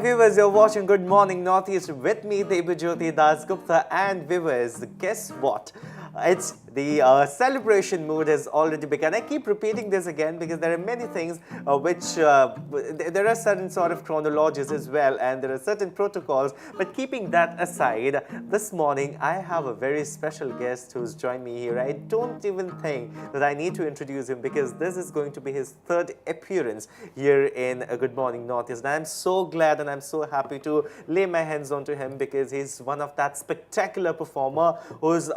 Viewers, you're watching Good Morning Northeast with me, Debajyoti Das Gupta, and viewers, guess what? It's the celebration mood has already begun. I keep repeating this again because there are many things there are certain sort of chronologies as well, and there are certain protocols. But keeping that aside, this morning I have a very special guest who's joined me here. I don't even think that I need to introduce him because this is going to be his third appearance here in Good Morning Northeast. And I'm so glad and I'm so happy to lay my hands onto him because he's one of that spectacular performer who's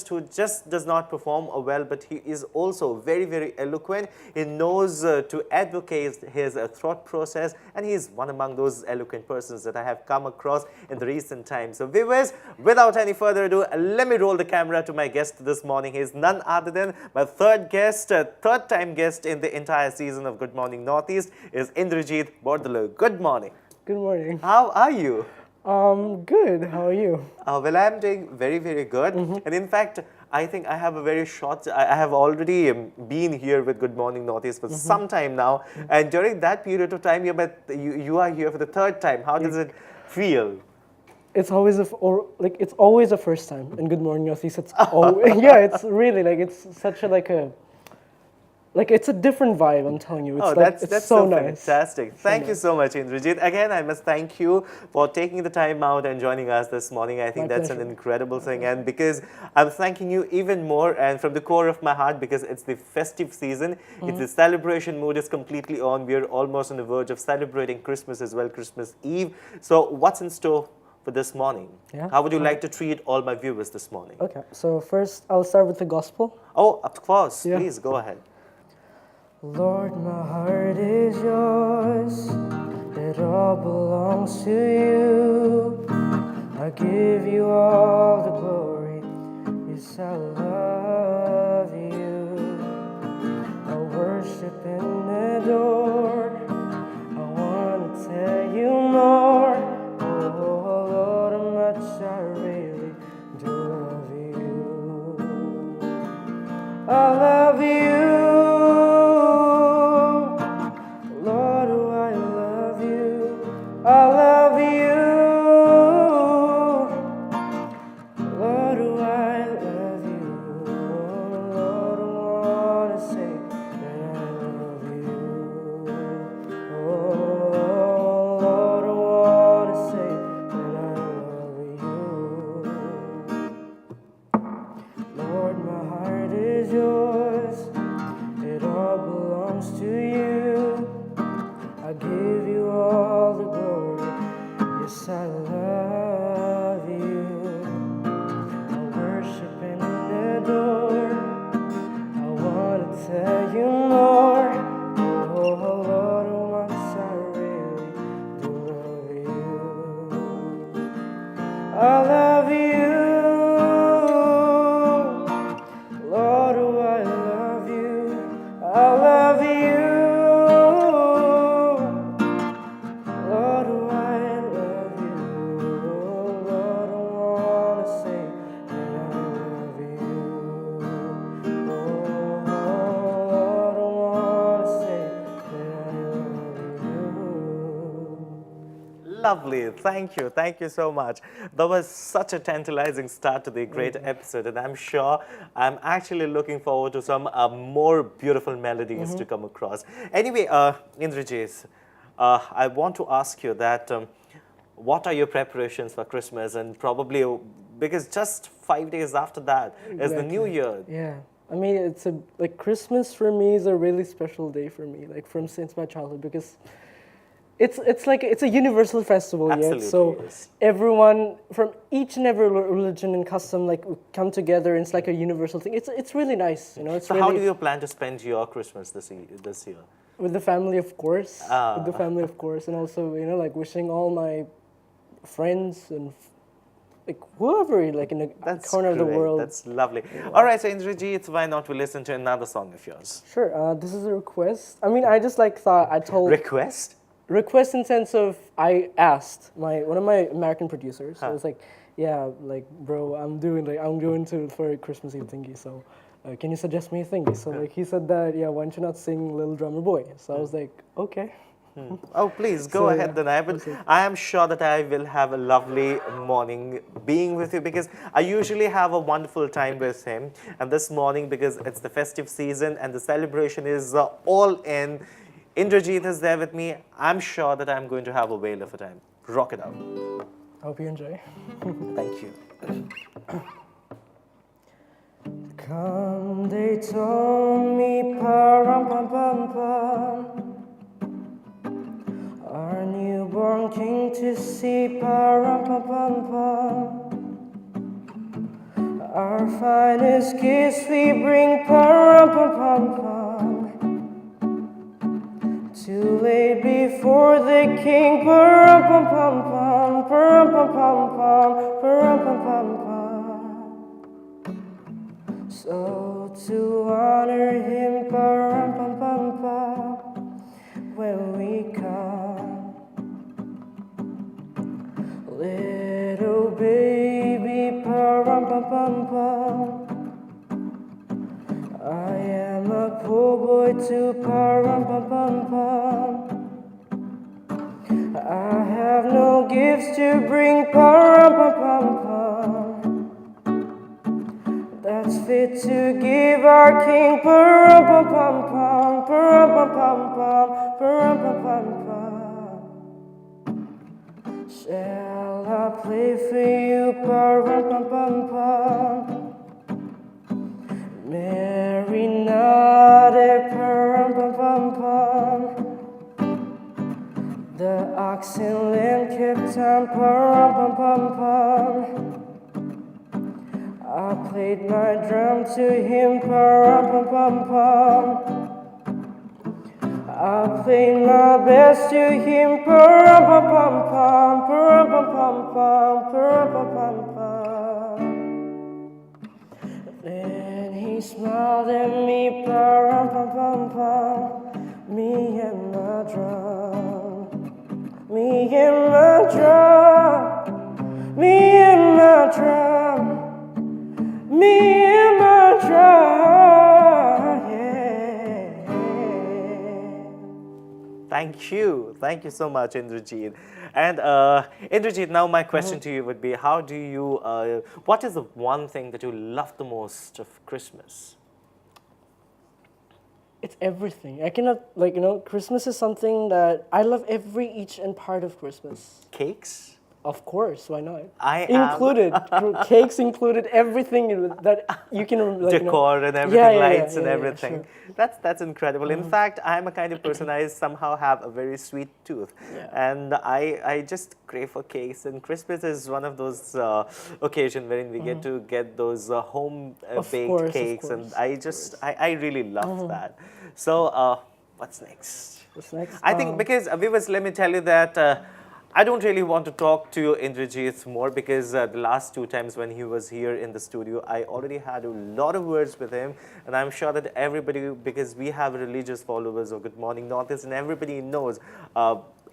who just does not perform well, but he is also very, very eloquent. He knows to advocate his thought process, and he's one among those eloquent persons that I have come across in the recent times. So viewers, without any further ado, let me roll the camera to my guest this morning. He's none other than my third time guest in the entire season of Good Morning Northeast is Indrajit Bordalo. Good morning. Good morning. How are you? Good. How are you? Well, I'm doing very, very good. And in fact, I think I have a very short, I have already been here with Good Morning Northeast for some time now. And during that period of time, you are here for the third time. How does it feel? It's always it's always a first time in Good Morning Northeast. It's always, yeah, it's really it's such a it's a different vibe, I'm telling you. It's that's so so nice. fantastic. Thank you so much, Indrajit. Again, I must thank you for taking the time out and joining us this morning. I think that's an incredible thing. And because I'm thanking you even more and from the core of my heart because it's the festive season. It's the celebration mood is completely on. We're almost on the verge of celebrating Christmas as well, Christmas Eve. So what's in store for this morning? Yeah. How would you like to treat all my viewers this morning? Okay, so first I'll start with the gospel. Oh, of course. Yeah. Please go ahead. Lord, my heart is yours, it all belongs to you. I give you all the glory, yes, I love you. I worship and adore, I want to tell you more. Oh, Lord, how much I really do love you. I love you. Lovely. Thank you so much. That was such a tantalizing start to the great episode, and I'm sure I'm actually looking forward to some more beautiful melodies to come across. Anyway, Indrajit, I want to ask you that what are your preparations for Christmas, and probably because just 5 days after that is the New Year. Yeah. I mean, it's Christmas for me is a really special day for me, since my childhood, because it's a universal festival. Absolutely, yeah? So yes. Everyone from each and every religion and custom come together. And it's like a universal thing. It's really nice, you know. So how do you plan to spend your Christmas this year? With the family, of course. With the family, of course, and also wishing all my friends and whoever in the corner of the world. That's lovely. Yeah. All right, so Indrajit, why not we listen to another song of yours? Sure. This is a request. I mean, I just thought I told. Request? request in sense of I asked one of my American producers. I was like, yeah, like bro, I'm going to for a Christmas Eve thingy. So, can you suggest me a thingy? So like he said that yeah, why don't you not sing Little Drummer Boy? So I was like, okay. Oh, please go So, ahead yeah, then. I am sure that I will have a lovely morning being with you because I usually have a wonderful time with him. And this morning, because it's the festive season and the celebration is all in, Indrajit is there with me. I'm sure that I'm going to have a whale of a time. Rock it out. Hope you enjoy. Thank you. Come, they told me, param pam pam pam. Our newborn king to see, param pam pam pam. Our finest gifts we bring, param pam pam pam. To lay before the king, param pam pam pam, param pam pam pam, param pam pam pam. So to honor him, param pam pam pam, when we come. Little baby, param pam pam pam. I am a poor boy too, param pam pam pam. I have no gifts to bring, param pam pam pam. That's fit to give our king, param pam pam pam, param pam pam pam, param pam pam pam. Shall I play for you, param pam pam pam? Mary nodded, param pam pam pam. The ox and lamb kept time, param pam pam pam. I played my drum to him, param pam pam pam. I played my best to him, param pam pam pam, param pam pam pam, param pam pam pam. Then he smiled at me, param pam pam pam, me and my drum, me and my drum, me and my drum. Me and my drum, yeah. Thank you so much, Indrajit. And Indrajit, now my question to you would be, how do you, what is the one thing that you love the most of Christmas? It's everything. I cannot, like, Christmas is something that I love each and part of Christmas. Cakes? Of course, why not? I am. Included, cakes included, everything that you can, like, Decor and everything, Yeah, lights and yeah, everything. sure. That's incredible. In fact, I'm a kind of person, I somehow have a very sweet tooth. Yeah. And I just crave for cakes. And Christmas is one of those occasions wherein we get to get those home baked cakes. And I really love that. So what's next? What's next? I think because viewers, let me tell you that I don't really want to talk to Indrajit more because the last two times when he was here in the studio, I already had a lot of words with him. And I'm sure that everybody, because we have religious followers of Good Morning Northeast and everybody knows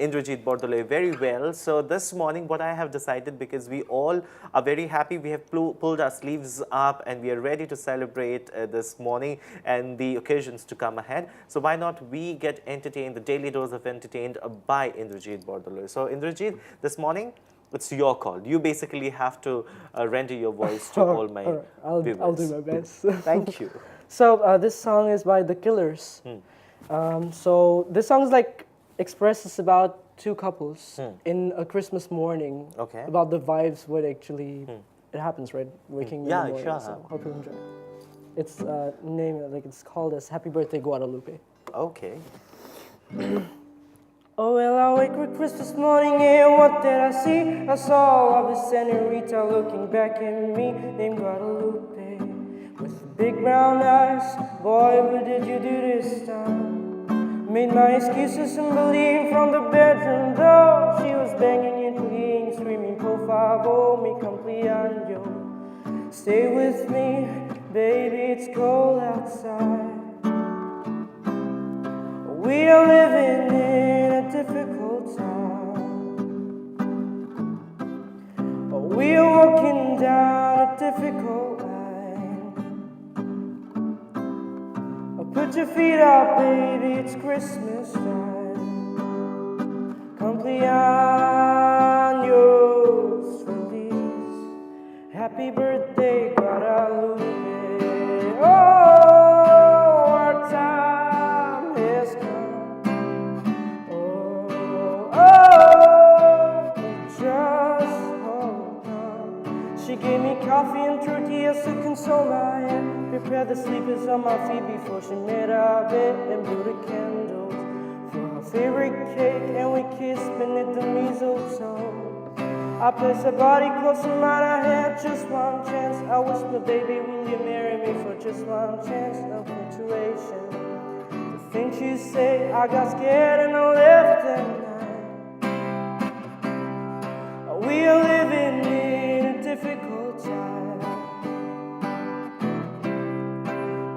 Indrajit Bordoloi very well. So this morning what I have decided, because we all are very happy, we have pulled our sleeves up and we are ready to celebrate this morning and the occasions to come ahead. So why not we get entertained, the daily dose of entertained by Indrajit Bordoloi. So Indrajit, this morning, it's your call. You basically have to render your voice to all my viewers. I'll do my best. Thank you. So this song is by The Killers. So this song is like expresses about two couples in a Christmas morning. Okay. About the vibes what actually it happens, right? Waking in the morning. sure. So hope you enjoy. It's it's called as Happy Birthday Guadalupe. Okay. Oh, well, I wake up Christmas morning and what did I see? I saw all the senorita looking back at me, named Guadalupe, with big brown eyes. Boy, what did you do this time? Made my excuses and believed from the bedroom door. She was banging and pleading, screaming, por favor, mi cumpleaños. Stay with me, baby, it's cold outside. We are living in a difficult difficult line. Put your feet up, baby, it's Christmas time. Cumpleaños feliz. Happy birthday, Guadalupe. Oh, our time has come. Oh, we just hold on. She gave me coffee and tortillas to console my head. Prepared the sleepers on my feet before she made our bed and blew the candles for her favorite cake, and we kissed beneath the mistletoe. I placed her body close to mine. I had just one chance. I whispered, baby, will you marry me for just one chance of punctuation? The things you say, I got scared and I left at night. We are living in a difficult time.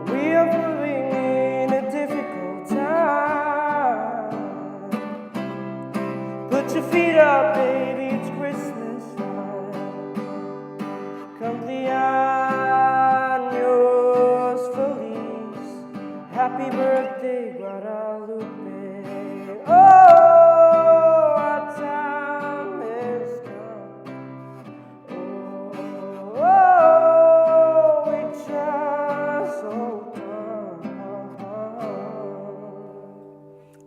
We are living in a difficult time. Put your feet up, baby, it's Christmas time. Cumpleaños feliz. Happy birthday, Guadalupe. Oh, our time has come. Oh, we just hold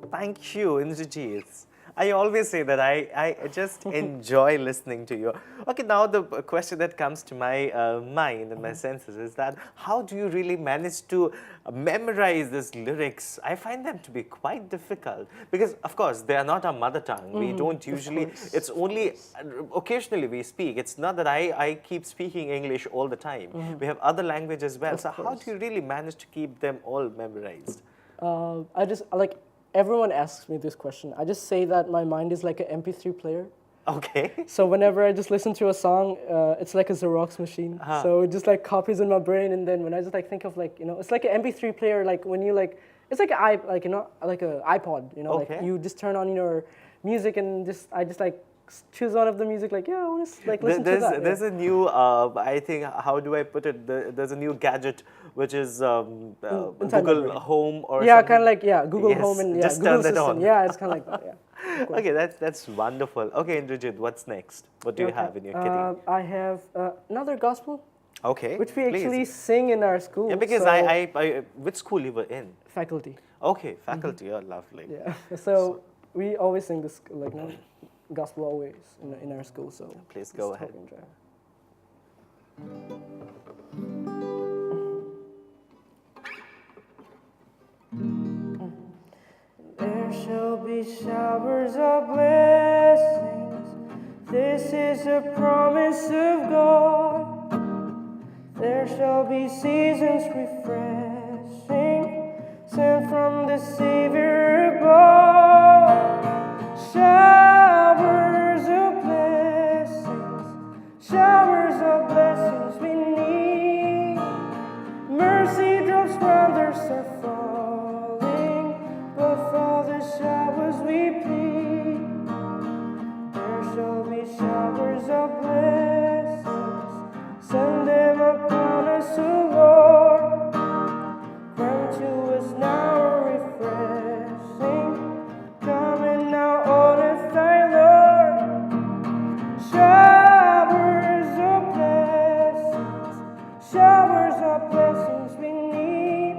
on. Thank you, Indrajit. I always say that I just enjoy listening to you. Okay, now the question that comes to my mind and my senses is that how do you really manage to memorize these lyrics? I find them to be quite difficult because, of course, they are not our mother tongue. We don't usually, it's only occasionally we speak. It's not that I keep speaking English all the time. We have other languages as well. So how do you really manage to keep them all memorized? I just, like, everyone asks me this question. I just say that my mind is like an MP3 player. Okay. So whenever I just listen to a song, it's like a Xerox machine. So it just like copies in my brain, and then when I just like think of like, you know, it's like an MP3 player. Like when you like, it's like an like you know, like a iPod. You know, like you just turn on your music and I just like choose one of the music. Like I want to like listen to that. There's a new, I think, how do I put it? There's a new gadget which is Google Home or yeah, something. kind of like Google Home and just Google turn it Assistant. on. Yeah, it's kind of like that. Yeah. Okay, that's wonderful. Okay, Indrajit, what's next? What do you have in your kitty? I have another gospel, Okay, which we please. actually sing in our school. Yeah, because so I which school you were in? faculty. Okay, faculty. Oh, lovely. Yeah. So we always sing this like gospel always in our school. So Please go just ahead. hope you enjoy. There shall be showers of blessings. This is a promise of God. There shall be seasons refreshing, sent from the Savior above. Showers of blessings we need. Mercy drops while there's are falling, but for the showers we plead. There shall be showers of blessings, send them upon us, O Lord. Grant to us now a refreshing, coming now on us, thy Lord. Showers of blessings we need.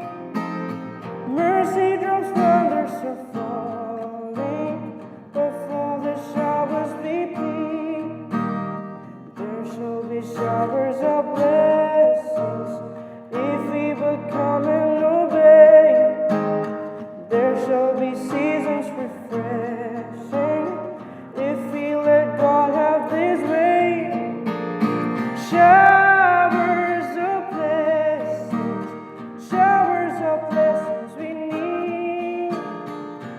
Mercy drops wonders are falling, but for the showers we plead. There shall be showers of blessings if we but come and obey. There shall be seasons refreshing if we let God have His way. Showers of blessings we need.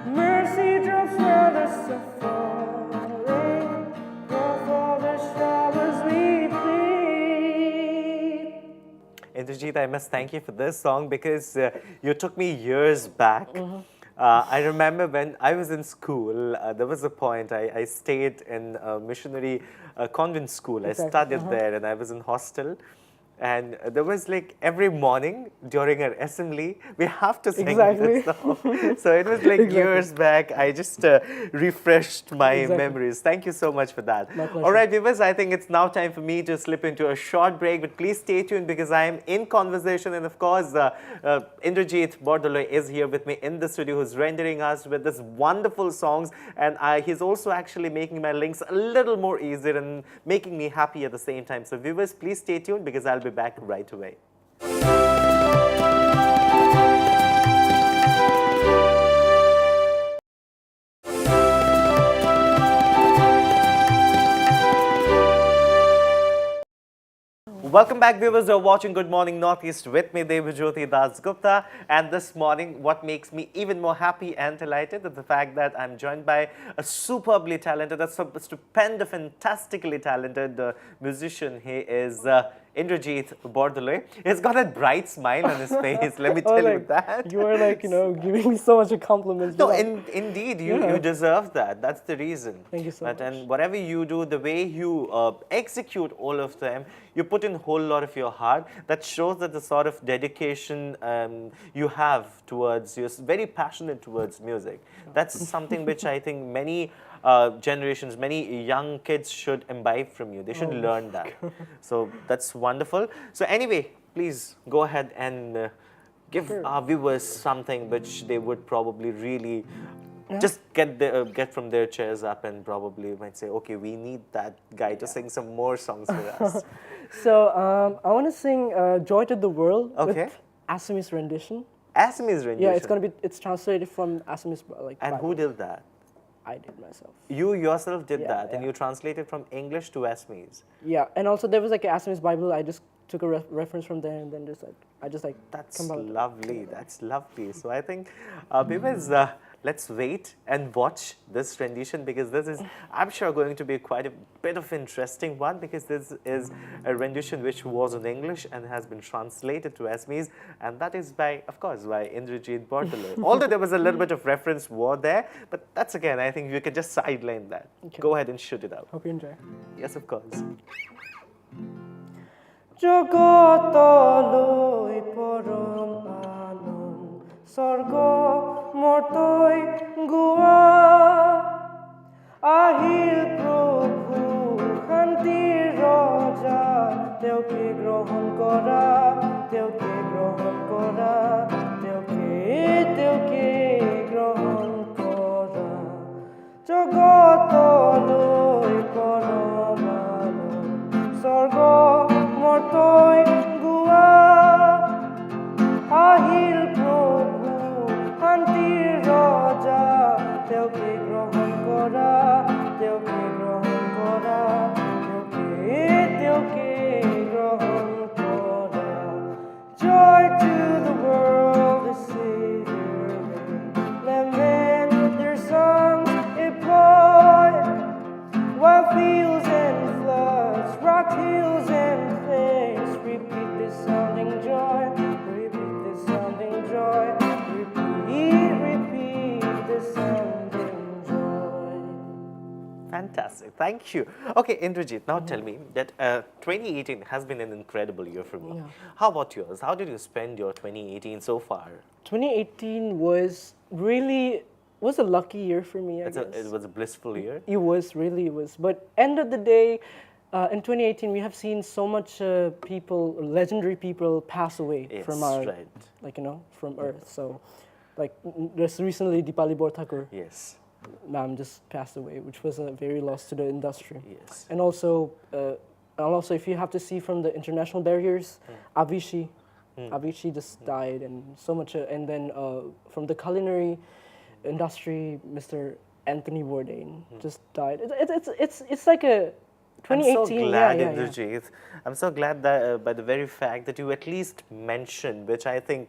Mercy drops round us are falling, but for the showers we plead. Indrajit, I must thank you for this song because you took me years back. I remember when I was in school, there was a point I stayed in a missionary convent school. I studied there and I was in hostel. And there was like every morning during our assembly, we have to sing Exactly. this song. So it was like years back. I just refreshed my Exactly. memories. Thank you so much for that. My pleasure. All right, viewers, I think it's now time for me to slip into a short break, but please stay tuned because I am in conversation. And of course, Indrajit Bordoloi is here with me in the studio, who's rendering us with this wonderful songs. And he's also actually making my links a little more easier and making me happy at the same time. So viewers, please stay tuned because I'll be back right away. Welcome back, viewers. You're watching Good Morning Northeast with me, Debajyoti Dasgupta. And this morning, what makes me even more happy and delighted is the fact that I'm joined by a superbly talented, a stupendous, fantastically talented musician. He is Indrajit Bordoloi. He's got a bright smile on his face. Let me tell you that. You are like, giving me so much of compliments. No, indeed, you deserve that. That's the reason. Thank you so much. And whatever you do, the way you execute all of them, you put in a whole lot of your heart. That shows that the sort of dedication you have towards, you're very passionate towards music. That's something which I think many generations, many young kids should imbibe from you. They should learn that. So that's wonderful. So anyway, please go ahead and give our viewers something which they would probably really just get from their chairs up and probably might say, okay, we need that guy to sing some more songs for us. So I want to sing "Joy to the World" Okay. with Assamese rendition. Assamese rendition. Yeah, it's translated from Assamese like. And who did that? I did myself. You yourself did that, and yeah. you translated from English to Assamese. Yeah, and also there was like an Assamese Bible. I just took a reference from there, and then I just That's compiled it. lovely. That's lovely. So I think, viewers, let's wait and watch this rendition because this is, I'm sure, going to be quite a bit of interesting one because this is a rendition which was in English and has been translated to Assamese, and that is by, of course, by Indrajit Bordoloi. Although there was a little bit of reference war there, but that's again, I think you can just sideline that. Okay. Go ahead and shoot it out. Hope you enjoy. Yes, of course. জগতলৈ পৰম আনন্দ স্বৰ্গ মৰ্তৈ গোৱা আহিল প্ৰভু শান্তিৰ ৰজা তেওঁকে গ্ৰহণ কৰা তেওঁকে গ্ৰহণ কৰা তেওঁকে গ্ৰহণ কৰা জগতলৈ পৰম আনন্দ স্বৰ্গ মৰ্তৈ গোৱা আহিল প্ৰভু শান্তিৰ ৰজা তেওঁকে গ্ৰহণ কৰা তেওঁকে গ্ৰহণ কৰা তেওঁকে গ্ৰহণ কৰা Joy to the world, the Savior reigns. Let men their songs employ, while fields and floods, rock hills and plains, repeat this sounding joy, repeat this sounding joy, repeat this sounding joy. Fantastic. Thank you. Okay, Indrajit, now tell me that 2018 has been an incredible year for me. Yeah. How about yours? How did you spend your 2018 so far? 2018 was a lucky year for me, I guess. It was a blissful year. It was, really it was. But end of the day, in 2018, we have seen so much people, legendary people pass away Yes, from our, right. from Earth. So, just recently, Dipali Borthakur, Yes, ma'am, just passed away, which was a very loss to the industry. yes. And also, if you have to see from the international barriers, Avicii just died, and so much. And then from the culinary industry, Mr. Anthony Bourdain just died. It's like a 2018. I'm so glad, yeah. Indrajit. I'm so glad that by the very fact that you at least mentioned, which I think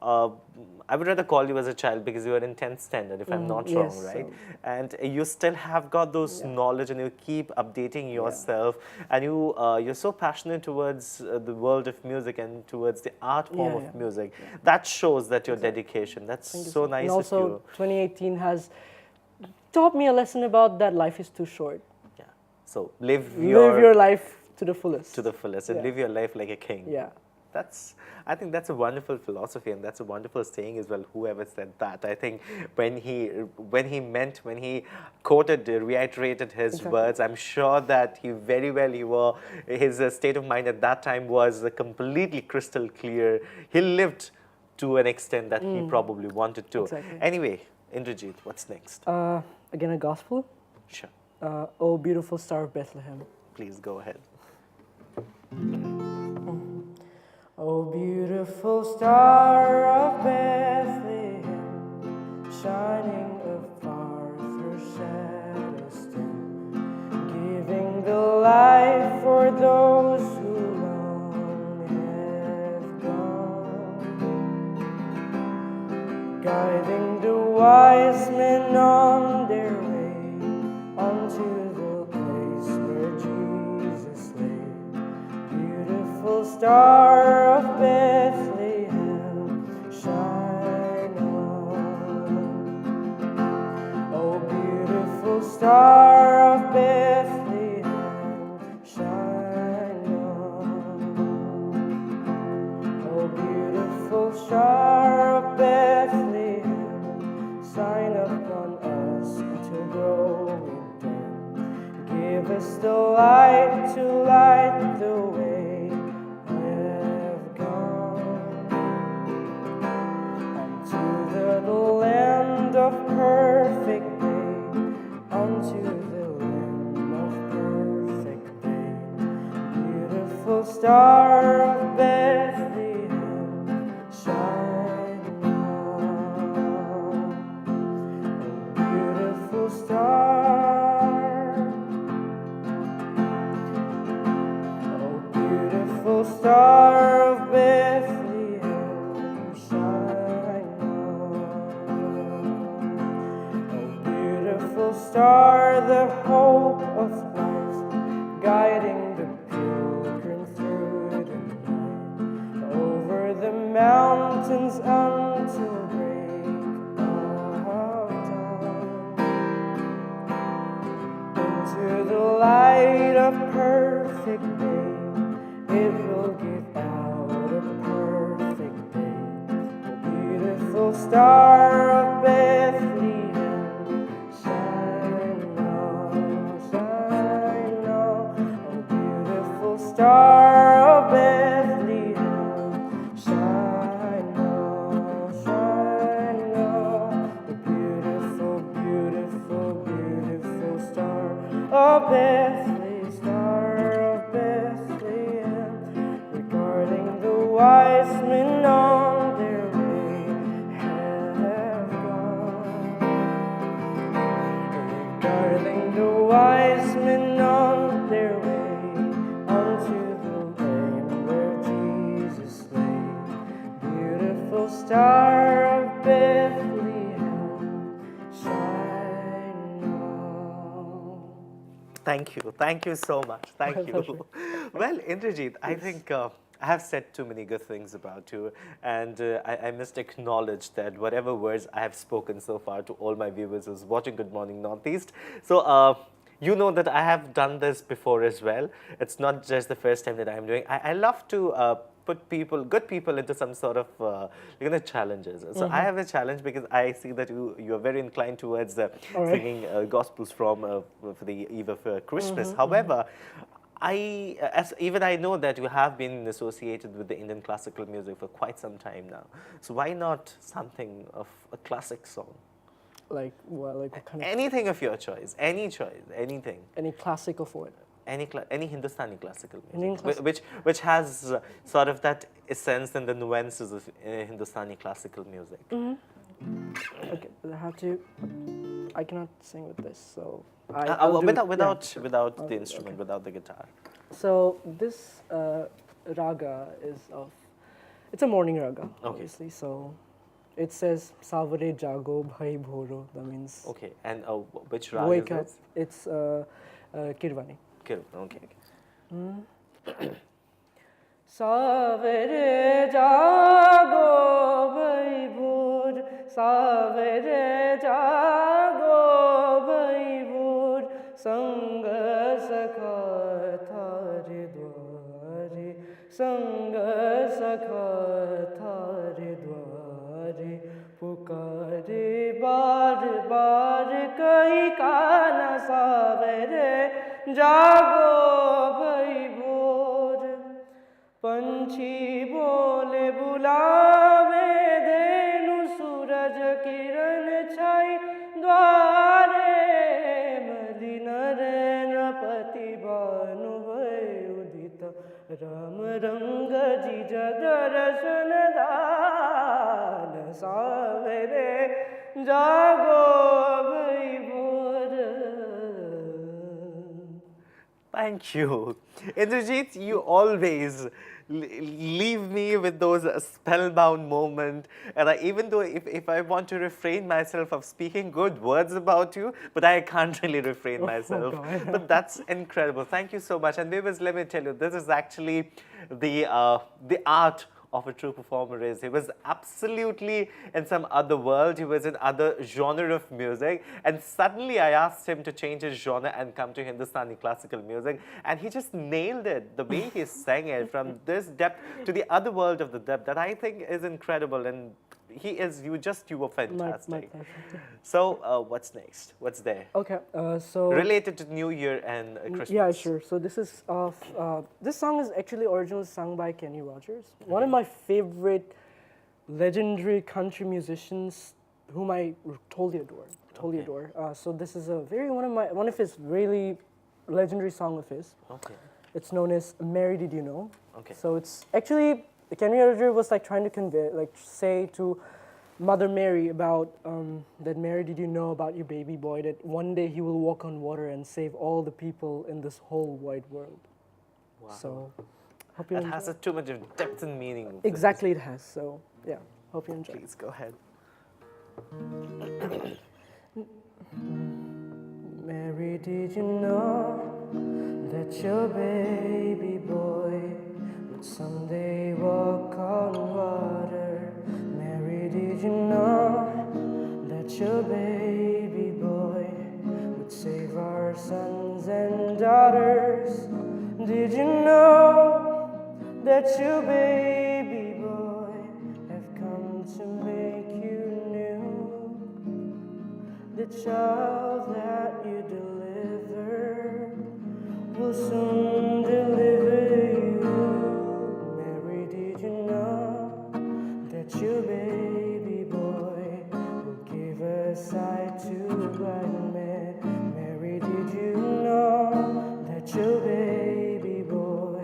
I would rather call you as a child because you were in 10th standard, if I'm not wrong, yes, right? so- And you still have got those knowledge, and you keep updating yourself, and you're so passionate towards the world of music and towards the art form Yeah, of yeah. music. That shows that your dedication. That's so nice And of also, you. 2018 has taught me a lesson about that life is too short. Yeah. So live Live your life to the fullest. to the fullest and Yeah. live your life like a king. Yeah. I think that's a wonderful philosophy, and that's a wonderful saying as well. Whoever said that, I think when he quoted, reiterated his Exactly. words, I'm sure that his state of mind at that time was completely crystal clear. He lived to an extent that he probably wanted to. Exactly. Anyway, Indrajit, what's next? Again, a gospel. Sure, Oh, beautiful star of Bethlehem. please go ahead. Oh, beautiful star of Bethlehem, shining afar through shadows dim, giving the light for those who long have gone, guiding the wise men on their way unto the place where Jesus lay. Beautiful star of Bethlehem, shine on. Oh, beautiful star of Bethlehem, shine on. Oh, beautiful star of Bethlehem, shine upon us until growing dim. Give us the light to light the way we've gone unto the land of perfect day, unto the land of perfect day. Beautiful star of Bethlehem, shine on. Oh, beautiful star. Oh, beautiful star of Bethlehem, shine on. Oh, beautiful star, the hope of life, guiding the pilgrim through the night, over the mountains until break of dawn, into the light of perfect day. It will give out a perfect day. Oh, beautiful star of Bethlehem, shine on, shine on. Oh, beautiful star of Bethlehem, shine on, shine on. The beautiful, beautiful, beautiful star of Bethlehem, star of Bethlehem, regarding the wise men on their way have gone, regarding the wise men on their way unto the land where Jesus lay. Beautiful star of Bethlehem, shine on. Thank you so much. Thank My you. pleasure. Well, Indrajit, I think I have said too many good things about you, and I must acknowledge that whatever words I have spoken so far to all my viewers who's watching Good Morning Northeast. So, you know that I have done this before as well. It's not just the first time that I'm doing. I love to put good people into some sort of challenges. So I have a challenge because I see that you're very inclined towards All right. singing gospels from for the eve of Christmas. However, even I know that you have been associated with the Indian classical music for quite some time now. So why not something of a classic song? Like what kind of Anything of your choice, anything. any classic of what? Any Hindustani classical Indian music, which has sort of that essence and the nuances of Hindustani classical music. Okay, but I cannot sing with this, so Without Okay, the instrument, without the guitar. So this raga it's a morning raga, obviously. So it says Savare Jago Bhai Bhoro. That means Okay, and which rag wake is up. it? It's Kirvani. Okay. Savare Jago Bhai Bhor, Savare Jago Bhai Bhor, Sanga Sakha Thar सखा थारे द्वारे पुकारे बार बार कहीं का न सावरे जागो भई भोर पंछी बोले बुलावे धेनु सूरज किरण छाई द्वारे मलिन नृपति भानु भय उदित राम रंग जी दर्शन दान सावरे जागो भई भोर. Thank you. Indrajit, you always leave me with those spellbound moments. And even though if I want to refrain myself of speaking good words about you, but I can't really refrain myself. But that's incredible. Thank you so much. And viewers, let me tell you, this is actually the art of a true performer is. He was absolutely in some other world. He was in other genre of music. And suddenly I asked him to change his genre and come to Hindustani classical music. And he just nailed it. The way he sang it from this depth to the other world of the depth that I think is incredible. And you were fantastic. My pleasure. So what's next? What's there? Okay, so Related to New Year and Christmas. yeah, sure. So this is this song is actually originally sung by Kenny Rogers, one of my favorite legendary country musicians, whom I totally adore. Totally adore. So this is one of his really legendary song of his. Okay. It's known as "Mary Did You Know." Okay. So it's actually Kenny Rogers was like trying to convey, like say to Mother Mary about that Mary, did you know about your baby boy that one day he will walk on water and save all the people in this whole wide world. Wow. So hope you That enjoy. has too much of depth and meaning. Exactly, it has. So yeah, hope you enjoy. Please go ahead. Mary, did you know that your baby boy would someday walk on water? Mary, did you know that your baby boy would save our sons and daughters? Did you know that your baby boy have come to make you new? The child that you deliver will soon deliver you. Mary, did you know that your baby boy will give a sight to a blind man? Mary, did you know that your baby boy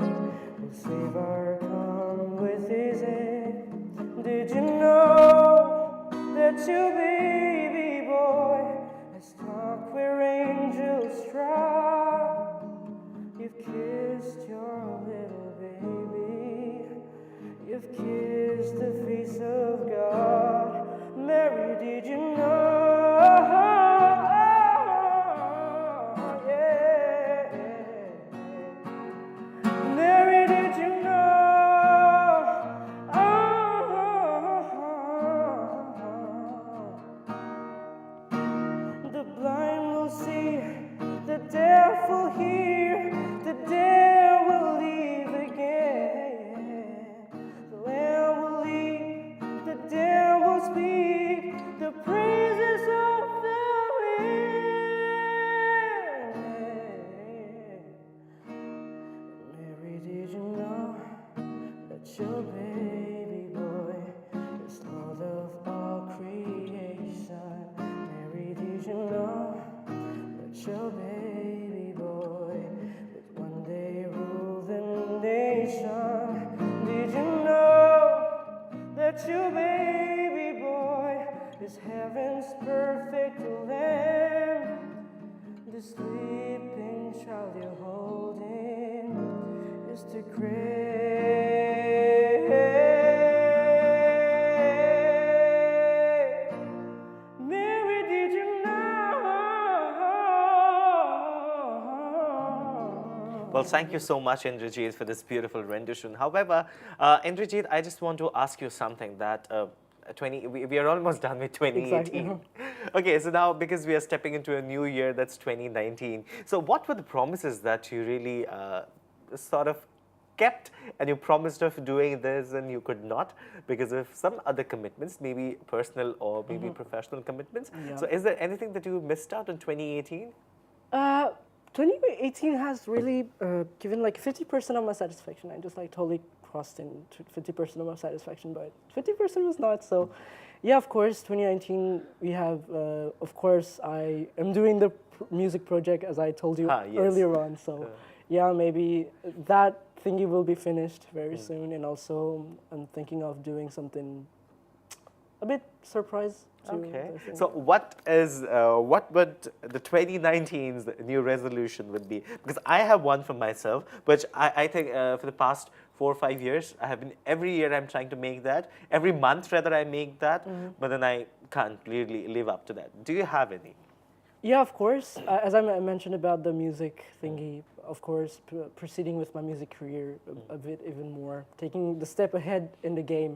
will save our calm with his hand? Did you know that your baby boy has talked where angels trod? You've kissed your little baby, you've kissed the face of God. Mary, did you know? Yeah. Mary, did you know? The blind will see, the deaf will hear, the dead will live again. The lamb will leap, the dead will speak, the praises of the Lamb. Mary, did you know that your baby boy is Lord of all creation? Mary, did you know that your baby boy would one day rule the nation? Did you know that your baby boy is heaven's perfect lamb? The sleeping child you're holding is the great. Mary, did you know? Well, thank you so much, Indrajit, for this beautiful rendition. However, Indrajit, I just want to ask you something that we are almost done with 2018. Exactly. Okay, so now because we are stepping into a new year, that's 2019. So what were the promises that you really sort of kept and you promised of doing this and you could not because of some other commitments, maybe personal or maybe professional commitments. Yeah. So is there anything that you missed out in 2018? 2018 has really given like 50% of my satisfaction. I just like totally crossed in 50% of my satisfaction, but 50% was not. So, yeah, of course, 2019 we have. Of course, I am doing the music project as I told you Yes. earlier on. So, yeah, maybe that thingy will be finished very soon, and also I'm thinking of doing something a bit surprise. Okay. So what would the 2019's new resolution would be? Because I have one for myself, which I think for the past 4 or 5 years, I have been every year I'm trying to make that. Every month rather I make that, but then I can't really live up to that. Do you have any? Yeah, of course. As I mentioned about the music thingy, of course, proceeding with my music career a bit even more, taking the step ahead in the game,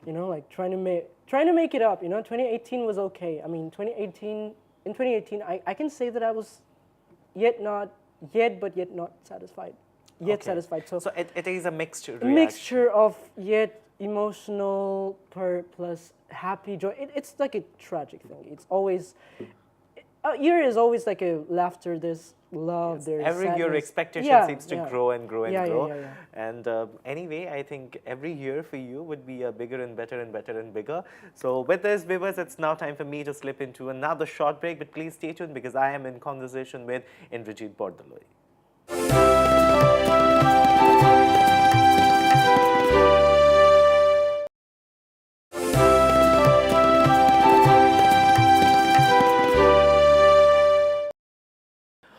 you know, like trying to make it up. You know, 2018 was okay. I mean, in 2018, I can say that I was yet not satisfied. Yet Okay. satisfied. So it is a mixed reaction. mixture of yet emotional plus happy joy. It's like a tragic thing. It's always. A year is always like a laughter, there's love, there's Every year sadness. expectation seems to grow and grow and Yeah, yeah, grow. yeah, yeah. And anyway, I think every year for you would be a bigger and better and better and bigger. So with this, viewers, it's now time for me to slip into another short break. But please stay tuned because I am in conversation with Indrajit Bordoloi.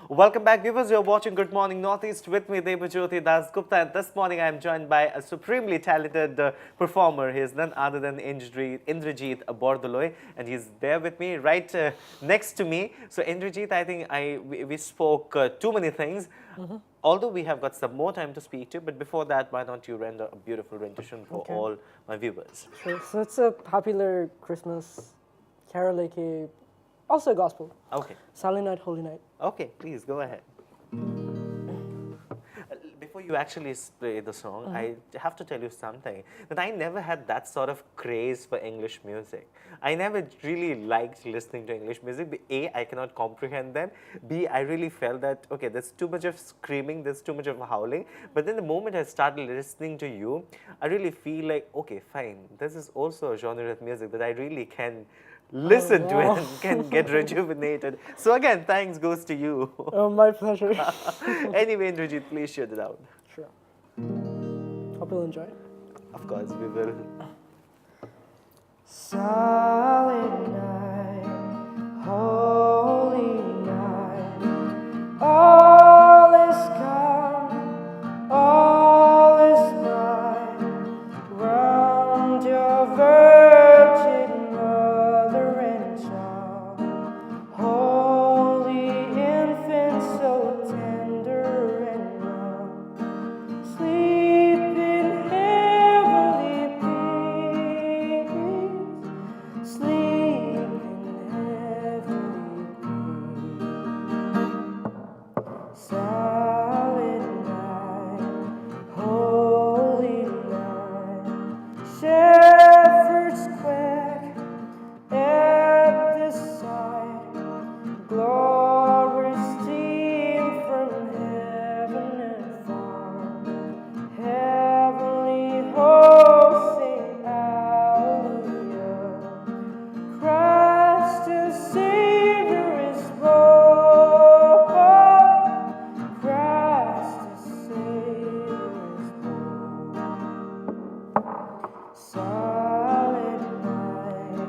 Welcome back, viewers. You're watching Good Morning Northeast with me, Debajyoti Das Gupta. And this morning, I'm joined by a supremely talented performer. He is none other than Indrajit Bordoloi, and he's there with me, right next to me. So, Indrajit, I think we spoke too many things. Although we have got some more time to speak to, but before that, why don't you render a beautiful rendition for all my viewers? Sure. So it's a popular Christmas karaoke, also gospel. Okay. Silent Night, Holy Night. Okay, please go ahead. Before you actually play the song, I have to tell you something, that I never had that sort of craze for English music. I never really liked listening to English music. A, I cannot comprehend them. B, I really felt that, okay, there's too much of screaming, there's too much of howling. But then the moment I started listening to you, I really feel like, okay, fine, this is also a genre of music that I really can listen to and can get rejuvenated. So again, thanks goes to you. Oh, my pleasure. Anyway, Indrajit, please share it out. Sure. Hope you'll enjoy it. Of course, we will. Silent night, holy night, all is calm, all is bright, round your virgin mother and child, holy infant so tender and mild, sleep in heavenly peace, sleep in heavenly peace. Silent night, holy night, shepherds quack at the sight, glories stream from heaven and far, heavenly hosts sing Alleluia, Christ the Savior is born, Christ the Savior is born. Silent night,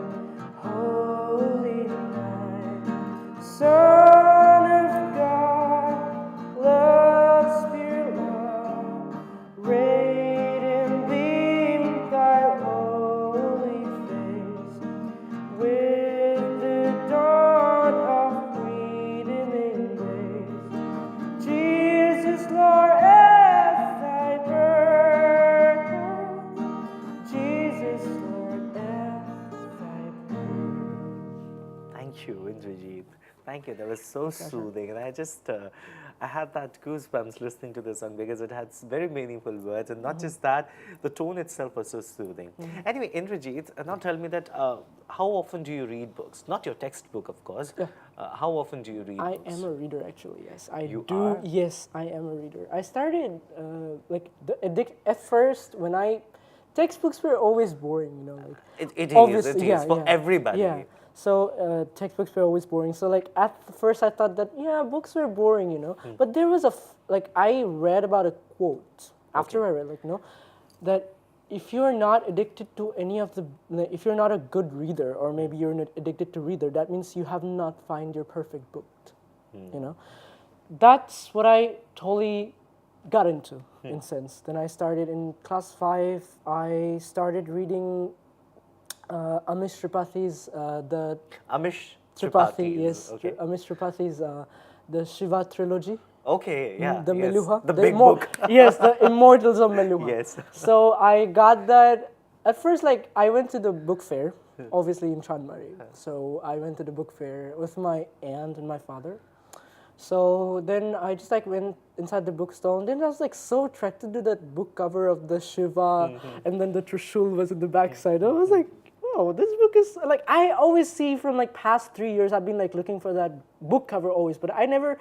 holy night, Son of God, love's pure love, radiant beam thy holy face, with the dawn of freedom embrace. Jesus, Lord, at thy birth, Jesus, Lord, at thy birth. Thank you, Indrajit. Thank you. That was so soothing, and I had that goosebumps listening to the song because it had very meaningful words, and not just that, the tone itself was so soothing. Anyway, Indrajit, now tell me that how often do you read books? Not your textbook, of course. Yeah. How often do you read I books? am a reader actually. Yes, I You do. are? Yes, I am a reader. I started at first when textbooks were always boring. You know, like It is. obviously, It is for everybody. Yeah. So textbooks were always boring. So like at first I thought that books were boring, you know. But there was I read about a quote after I read that if you're not addicted to if you're not a good reader, or maybe you're not addicted to reader, that means you have not found your perfect book. You know, that's what I totally got into in sense. Then I started in class 5. I started reading Amish Tripathi's the Amish Tripathi, Tripathi. yes, Okay. Amish Tripathi's the Shiva trilogy. Okay. Yeah. The yes. Meluha. The big book. Yes, the Immortals of Meluha. Yes. So I got that. At first, I went to the book fair, obviously in Chanmari. So I went to the book fair with my aunt and my father. So then I just went inside the bookstore, and then I was so attracted to that book cover of the Shiva, and then the Trishul was in the backside. I was like, oh, this book is I always see from past 3 years I've been looking for that book cover always, but I never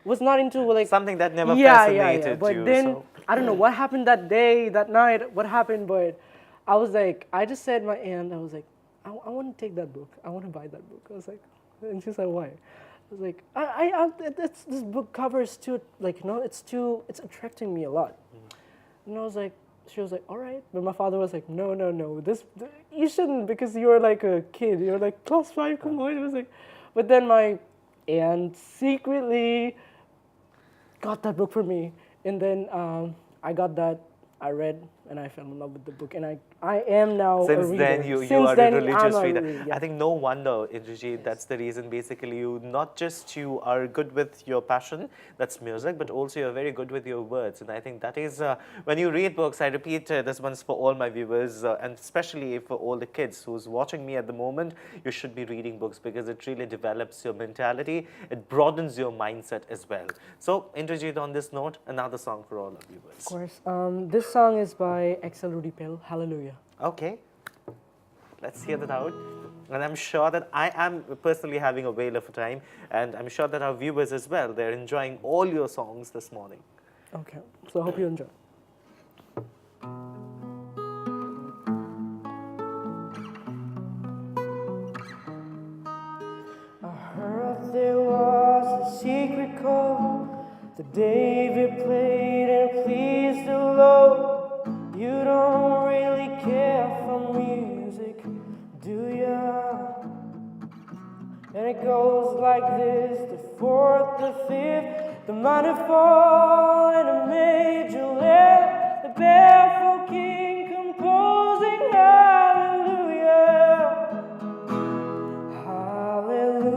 was not into something that never fascinated But you. then So. I don't know what happened that day, that night, what happened, but I was I just said to my aunt, I was I want to take that book. I want to buy that book. I was and she said, why? I was this book cover is too, it's attracting me a lot. And I was she was all right. But my father was no, you shouldn't, because you're a kid. You're class 5, come on. It was but then my aunt secretly got that book for me. And then I got that, I read, and I fell in love with the book. And I am now a Since reader. then, you are a religious reader. I think no wonder, Indrajit, that's the reason basically you are good with your passion, that's music, but also you're very good with your words. And I think that is, when you read books, I repeat, this one's for all my viewers, and especially for all the kids who's watching me at the moment, you should be reading books because it really develops your mentality, it broadens your mindset as well. So, Indrajit, on this note, another song for all our viewers. Of course. This song is by Axel Rudipel, Hallelujah. Okay, let's hear that out. And I'm sure that I am personally having a whale of a time, and I'm sure that our viewers as well, they're enjoying all your songs this morning. Okay, so I hope you enjoy. I heard there was a secret chord that David played and pleased the Lord. You don't really care for music, do ya? And it goes like this: the fourth, the fifth, the minor fall, and a major lift. The barefoot king composing hallelujah, hallelujah,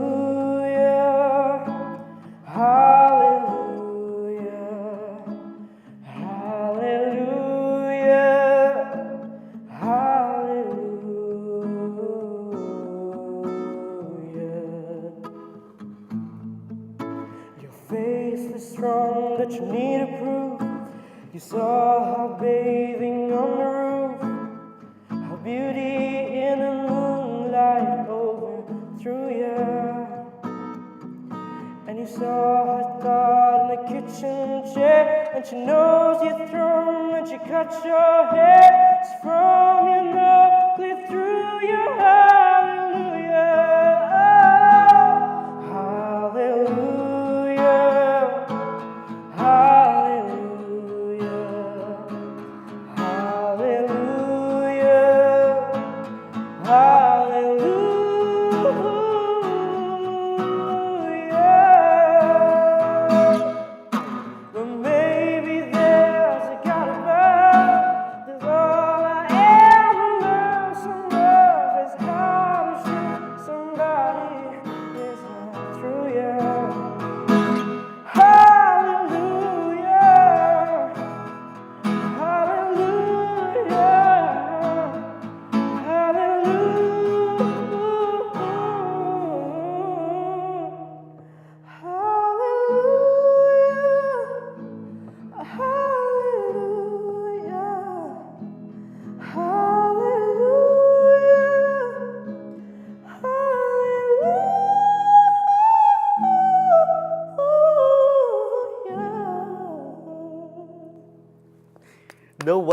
hallelujah, hallelujah, hallelujah. Your faith is strong that you need to prove. You saw her bathing on the roof, her beauty in the moonlight overthrew you. And you saw her thought in the kitchen chair, and she knows your throne, and she cut your hair. It's from your knuckle through your hallelujah, hallelujah, hallelujah, hallelujah, hallelujah. But maybe there's a God above. That's all I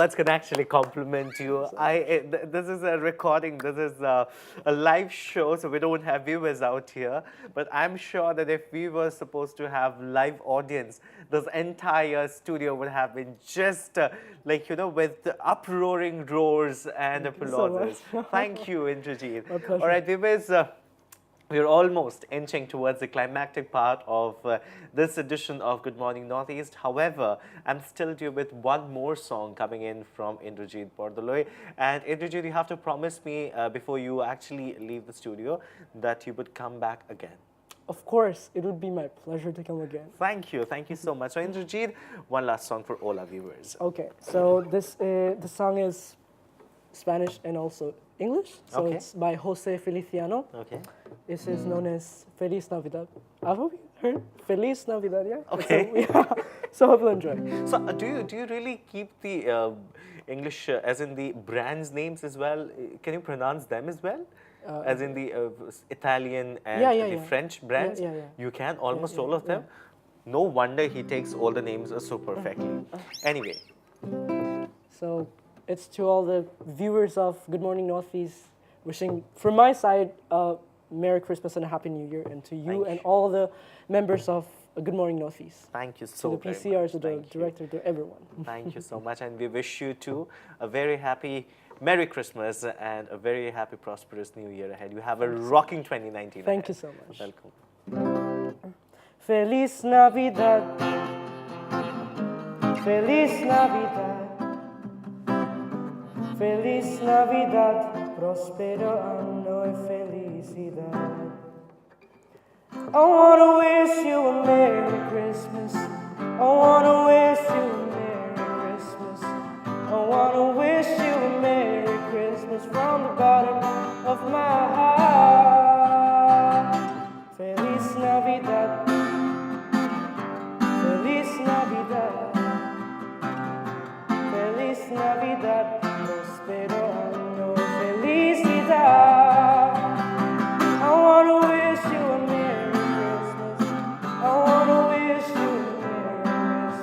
words can actually compliment you. This is a recording, this is a live show, so we don't have viewers out here. But I'm sure that if we were supposed to have live audience, this entire studio would have been just like, you know, with the uproaring roars and applauses. Thank you, Indrajit. My pleasure. All right, viewers. We're almost inching towards the climactic part of this edition of Good Morning Northeast. However, I'm still due with one more song coming in from Indrajit Bordoloi. And Indrajit, you have to promise me before you actually leave the studio that you would come back again. Of course, it would be my pleasure to come again. Thank you so much. So Indrajit, one last song for all our viewers. Okay, so the song is Spanish and also English. So Okay. it's by Jose Feliciano. Okay. This is known as Feliz Navidad. Have you heard? Feliz Navidad, yeah? Okay. So hope you'll enjoy. So do you really keep the English as in the brands names as well? Can you pronounce them as well? As in the Italian and the French brands? Yeah. You can almost all of them. No wonder he takes all the names so perfectly. Anyway. So it's to all the viewers of Good Morning Northeast, wishing from my side Merry Christmas and a Happy New Year, and to you and all the members of Good Morning Northeast. Thank you To so the very PCRs, much. to the Thank you. director, to everyone. Thank you so much, and we wish you too a very happy Merry Christmas and a very happy, prosperous New Year ahead. You have a rocking 2019 Thank ahead. you so much. Welcome. Feliz Navidad. Feliz Navidad. Feliz Navidad. Prospero año y felicidad. I wanna wish you a Merry Christmas. I wanna wish you a Merry Christmas. I wanna wish you a Merry Christmas from the bottom of my heart. Feliz Navidad. Feliz Navidad. Feliz Navidad. Prospero año y felicidad. I wanna wish you a Merry Christmas. I wanna wish you a Merry Christmas.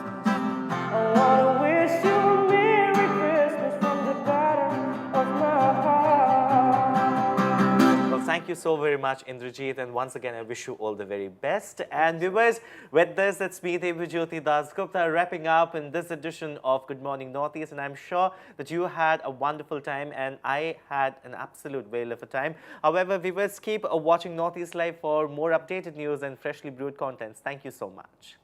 I wanna wish you a Merry Christmas from the bottom of my heart. Well, thank you so very much, Indrajit, and once again, I wish you all the very best. And viewers, with this, it's me, Debajyoti Dasgupta, wrapping up in this edition of Good Morning Northeast, and I'm sure that you had a wonderful time, and I had an absolute whale of a time. However, viewers, keep watching Northeast Live for more updated news and freshly brewed contents. Thank you so much.